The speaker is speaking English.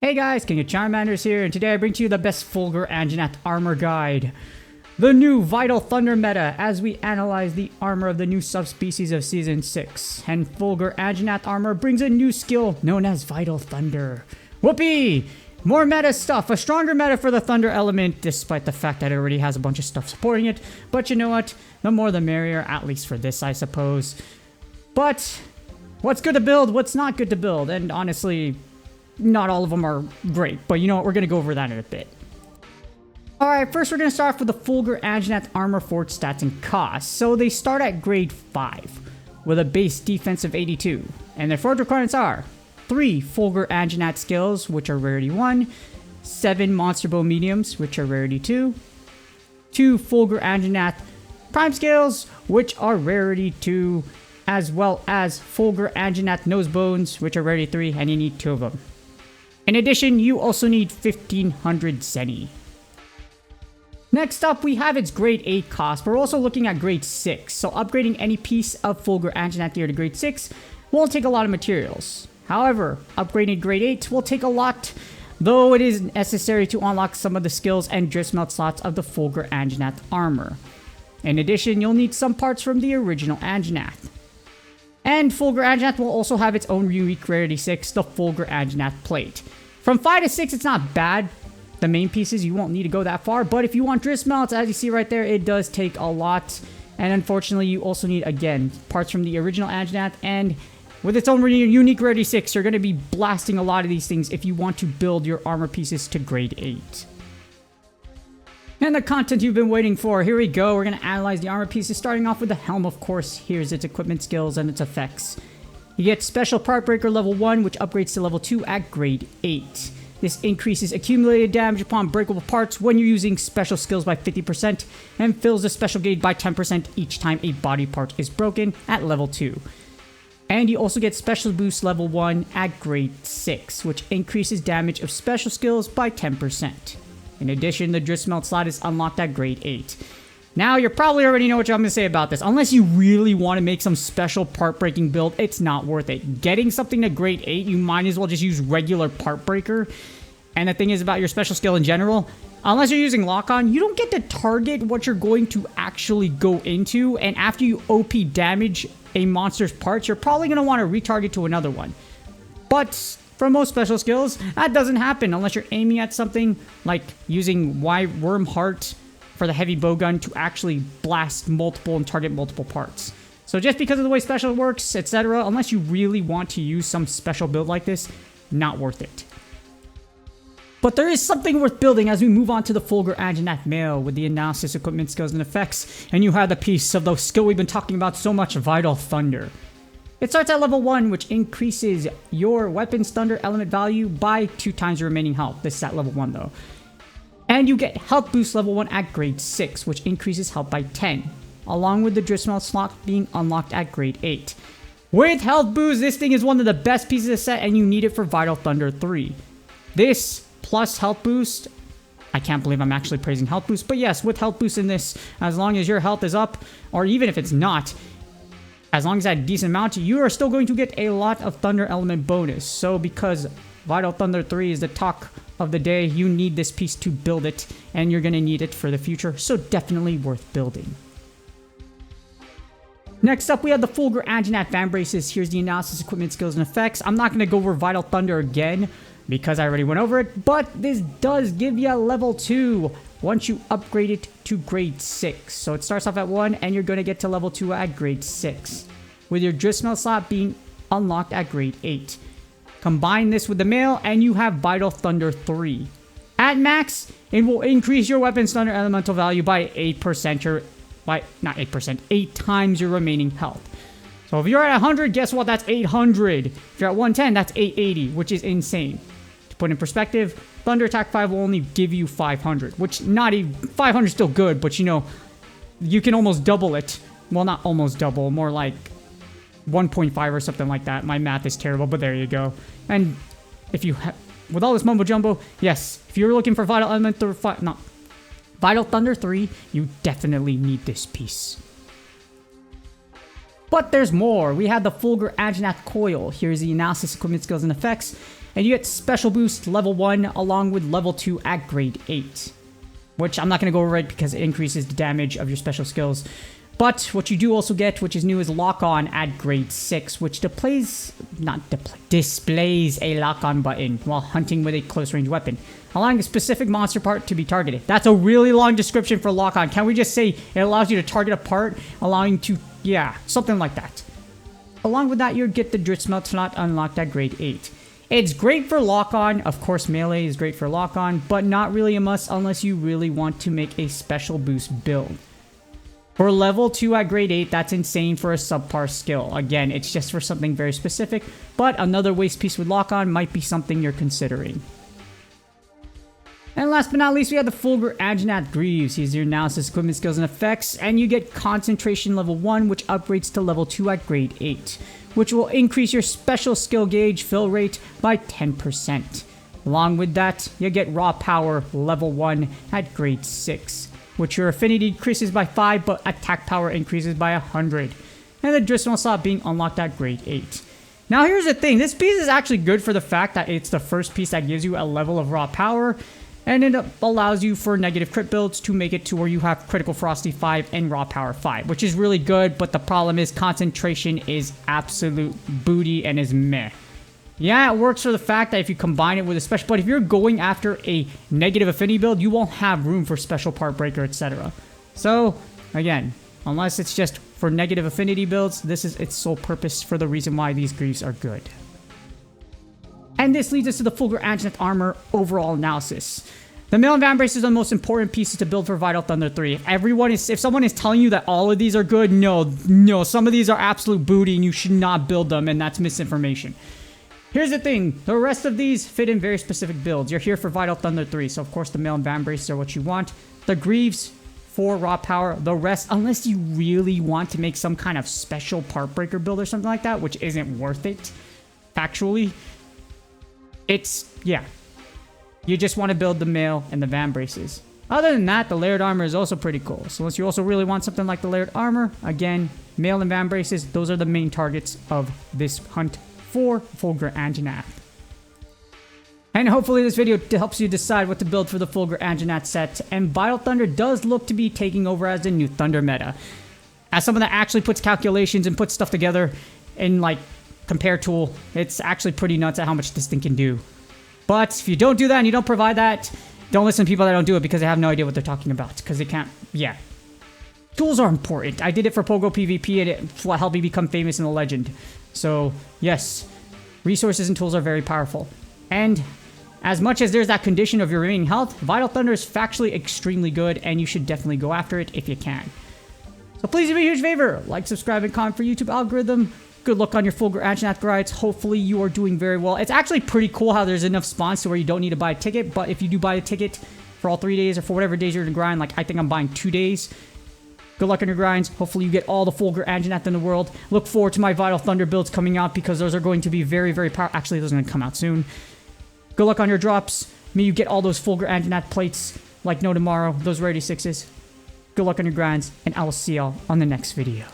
Hey guys, King of Charmanders here, and today I bring to you the best Fulgur Anjanath armor guide. The new Vital Thunder meta as we analyze the armor of the new subspecies of Season 6. And Fulgur Anjanath armor brings a new skill known as Vital Thunder. Whoopee! More meta stuff, a stronger meta for the Thunder element, despite the fact that it already has a bunch of stuff supporting it. But you know what? The more the merrier, at least for this, I suppose. But what's good to build, what's not good to build, and honestly, not all of them are great, but you know what, we're going to go over that in a bit. Alright, first we're going to start off with the Fulgur Anjanath armor fort stats and costs. So they start at grade 5, with a base defense of 82. And their fort requirements are 3 Fulgur Anjanath skills, which are rarity 1, 7 Monster Bow mediums, which are rarity 2, 2 Fulgur Anjanath prime skills, which are rarity 2, as well as Fulgur Anjanath nose bones, which are rarity 3, and you need 2 of them. In addition, you also need 1500 Zenny. Next up, we have its grade 8 cost. We're also looking at grade 6, so upgrading any piece of Fulgur Anjanath gear to grade 6 won't take a lot of materials. However, upgrading grade 8 will take a lot, though it is necessary to unlock some of the skills and drift melt slots of the Fulgur Anjanath armor. In addition, you'll need some parts from the original Anjanath. And Fulgur Anjanath will also have its own unique rarity 6, the Fulgur Anjanath plate. From 5 to 6, it's not bad. The main pieces, you won't need to go that far, but if you want drift melts, as you see right there, it does take a lot. And unfortunately, you also need, again, parts from the original Anjanath, and with its own unique rarity 6, you're going to be blasting a lot of these things if you want to build your armor pieces to grade 8. And the content you've been waiting for, here we go. We're going to analyze the armor pieces, starting off with the helm, of course. Here's its equipment skills and its effects. You get Special Part Breaker level 1, which upgrades to level 2 at grade 8. This increases accumulated damage upon breakable parts when you're using special skills by 50%, and fills the special gauge by 10% each time a body part is broken at level 2. And you also get Special Boost level 1 at grade 6, which increases damage of special skills by 10%. In addition, the drift melt slot is unlocked at grade 8. Now, you probably already know what I'm going to say about this. Unless you really want to make some special part breaking build, it's not worth it. Getting something to grade 8, you might as well just use regular part breaker. And the thing is about your special skill in general, unless you're using lock-on, you don't get to target what you're going to actually go into. And after you OP damage a monster's parts, you're probably going to want to retarget to another one. But for most special skills, that doesn't happen unless you're aiming at something like using Worm Heart for the heavy bowgun to actually blast multiple and target multiple parts. So just because of the way special works, etc., unless you really want to use some special build like this, not worth it. But there is something worth building as we move on to the Fulgur Anjanath male with the analysis, equipment, skills, and effects, and you have the piece of the skill we've been talking about so much, Vital Thunder. It starts at level 1, which increases your weapon's thunder element value by 2 times your remaining health. This is at level 1 though. And you get health boost level 1 at grade 6, which increases health by 10, along with the drift melt slot being unlocked at grade 8. With health boost, this thing is one of the best pieces of the set, and you need it for Vital Thunder 3. This plus health boost, I can't believe I'm actually praising health boost, but yes, with health boost in this, as long as your health is up, or even if it's not, as long as that decent amount, you are still going to get a lot of thunder element bonus. So because Vital Thunder 3 is the talk of the day, you need this piece to build it, and you're going to need it for the future, so definitely worth building. Next up, we have the Fulgur Anjanath fan braces. Here's the analysis, equipment, skills, and effects. I'm not going to go over Vital Thunder again because I already went over it, but this does give you a level 2 once you upgrade it to grade 6. So it starts off at 1, and you're going to get to level 2 at grade 6, with your drift melt slot being unlocked at grade 8. Combine this with the male, and you have Vital Thunder 3. At max, it will increase your weapon's thunder elemental value by 8%, or not 8%, 8 times your remaining health. So if you're at 100, guess what? That's 800. If you're at 110, that's 880, which is insane. To put in perspective, Thunder Attack 5 will only give you 500, which not even 500 is still good, but you know, you can almost double it. Well, not almost double, more like 1.5 or something like that. My math is terrible, but there you go. And if you with all this mumbo jumbo, yes, if you're looking for Vital Thunder 3, you definitely need this piece. But there's more. We have the Fulgur Anjanath coil. Here's the analysis, equipment, skills, and effects. And you get special boost level 1 along with level 2 at grade 8. Which I'm not going to go over it because it increases the damage of your special skills. But what you do also get, which is new, is lock-on at grade 6, which displays a lock-on button while hunting with a close-range weapon, allowing a specific monster part to be targeted. That's a really long description for lock-on. Can we just say it allows you to target a part, allowing to, yeah, something like that. Along with that, you get the Drit Smelt slot unlocked at grade 8. It's great for lock-on. Of course, melee is great for lock-on, but not really a must unless you really want to make a special boost build. For level 2 at grade 8, that's insane for a subpar skill. Again, it's just for something very specific, but another waste piece with lock-on might be something you're considering. And last but not least, we have the Fulgur Anjanath Greaves. He's your analysis, equipment, skills, and effects, and you get concentration level 1, which upgrades to level 2 at grade 8, which will increase your special skill gauge fill rate by 10%. Along with that, you get raw power level 1 at grade 6, which your affinity decreases by 5, but attack power increases by 100. And the Drit Smelt slot being unlocked at grade 8. Now here's the thing, this piece is actually good for the fact that it's the first piece that gives you a level of raw power, and it allows you for negative crit builds to make it to where you have critical frosty 5 and raw power 5, which is really good, but the problem is concentration is absolute booty and is meh. Yeah, it works for the fact that if you combine it with a special, but if you're going after a negative affinity build, you won't have room for special part breaker, etc. So, again, unless it's just for negative affinity builds, this is its sole purpose for the reason why these greaves are good. And this leads us to the Fulgur Anjanath armor overall analysis. The mail and van braces are the most important pieces to build for Vital Thunder 3. If someone is telling you that all of these are good, no, some of these are absolute booty and you should not build them, and that's misinformation. Here's the thing, the rest of these fit in very specific builds. You're here for Vital Thunder 3, so of course the mail and van braces are what you want. The greaves for raw power, the rest, unless you really want to make some kind of special part breaker build or something like that, which isn't worth it, factually. Yeah. You just want to build the mail and the van braces. Other than that, the layered armor is also pretty cool. So unless you also really want something like the layered armor, again, mail and van braces, those are the main targets of this hunt for Fulgur Anjanath. And hopefully this video helps you decide what to build for the Fulgur Anjanath set. And Vital Thunder does look to be taking over as the new Thunder meta. As someone that actually puts calculations and puts stuff together in like compare tool, it's actually pretty nuts at how much this thing can do. But if you don't do that and you don't provide that, don't listen to people that don't do it because they have no idea what they're talking about. Because they can't, yeah. Tools are important. I did it for Pogo PvP and it helped me become famous in the legend. So, yes, resources and tools are very powerful. And as much as there's that condition of your remaining health, Vital Thunder is factually extremely good and you should definitely go after it if you can. So please do me a huge favor, like, subscribe, and comment for YouTube algorithm. Good luck on your Fulgur Anjanath grides. Hopefully you are doing very well. It's actually pretty cool how there's enough spawns to where you don't need to buy a ticket, but if you do buy a ticket for all 3 days or for whatever days you're going to grind, like I think I'm buying 2 days. Good luck on your grinds. Hopefully you get all the Fulgur Anjanath in the world. Look forward to my Vital Thunder builds coming out because those are going to be very, very powerful. Actually, those are going to come out soon. Good luck on your drops. May you get all those Fulgur Anjanath plates like no tomorrow. Those rarity 6s. Good luck on your grinds, and I will see y'all on the next video.